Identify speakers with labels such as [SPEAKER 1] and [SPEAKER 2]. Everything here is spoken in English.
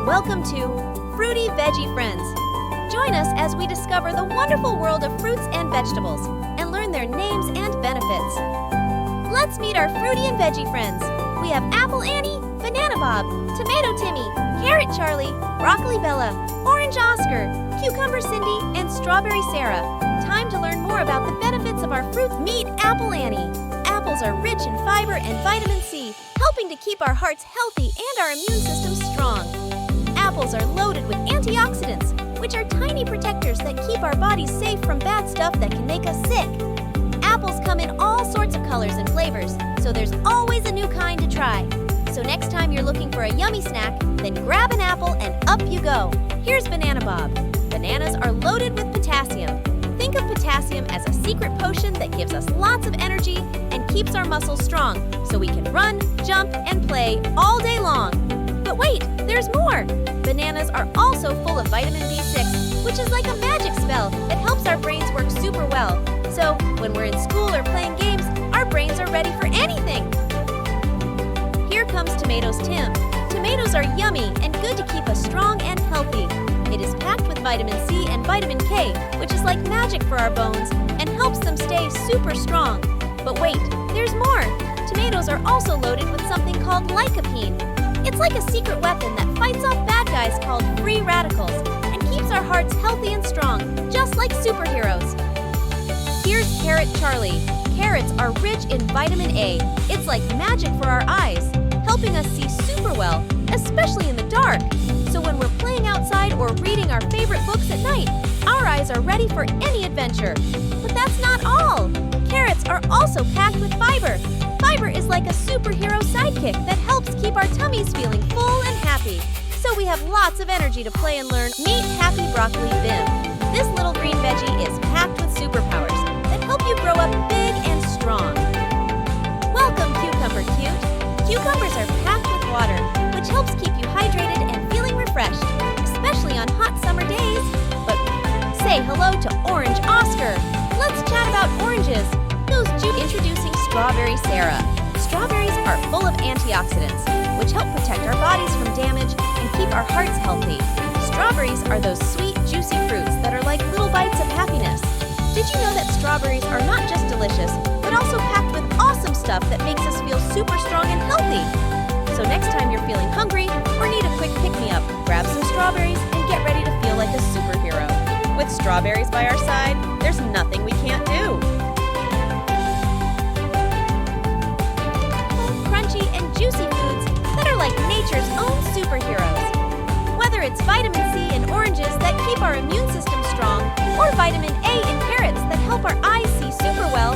[SPEAKER 1] Welcome to Fruity Veggie Friends. Join us as we discover the wonderful world of fruits and vegetables and learn their names and benefits. Let's meet our fruity and veggie friends. We have Apple Annie, Banana Bob, Tomato Timmy, Carrot Charlie, Broccoli Bella, Orange Oscar, Cucumber Cindy, and Strawberry Sarah. Time to learn more about the benefits of our fruit. Meet Apple Annie. Apples are rich in fiber and vitamin C, helping to keep our hearts healthy and our immune system strong. Apples are loaded with antioxidants, which are tiny protectors that keep our bodies safe from bad stuff that can make us sick. Apples come in all sorts of colors and flavors, so there's always a new kind to try. So next time you're looking for a yummy snack, then grab an apple and up you go. Here's Banana Bob. Bananas are loaded with potassium. Think of potassium as a secret potion that gives us lots of energy and keeps our muscles strong, so we can run, jump, and play all day long. But wait, there's more! Bananas are also full of vitamin B6, which is like a magic spell that helps our brains work super well. So, when we're in school or playing games, our brains are ready for anything! Here comes Tomatoes Tim. Tomatoes are yummy and good to keep us strong and healthy. It is packed with vitamin C and vitamin K, which is like magic for our bones and helps them stay super strong. But wait, there's more! Tomatoes are also loaded with something called lycopene. It's like a secret weapon that fights off bad guys called free radicals and keeps our hearts healthy and strong, just like superheroes. Here's Carrot Charlie. Carrots are rich in vitamin A. It's like magic for our eyes, helping us see super well, especially in the dark. So when we're playing outside or reading our favorite books at night, our eyes are ready for any adventure. But that's not all! Carrots are also packed with fiber. Fiber is like a superhero sidekick that helps keep our tummies feeling full and happy. So we have lots of energy to play and learn. Meet Happy Broccoli Bim. This little green veggie is packed with superpowers that help you grow up big and strong. Welcome, Cucumber Cute. Cucumbers are packed with water, which helps keep you hydrated and feeling refreshed, especially on hot summer days. But say hello to Orange Oscar. Let's chat about oranges. Introducing Strawberry Sarah. Strawberries are full of antioxidants, which help protect our bodies from damage and keep our hearts healthy. Strawberries are those sweet, juicy fruits that are like little bites of happiness. Did you know that strawberries are not just delicious, but also packed with awesome stuff that makes us feel super strong and healthy? So next time you're feeling hungry or need a quick pick-me-up, grab some strawberries and get ready to feel like a superhero. With strawberries by our side, there's nothing we can't do. Crunchy and juicy foods that are like nature's own superheroes. Whether it's vitamin C in oranges that keep our immune system strong, or vitamin A in carrots that help our eyes see super well,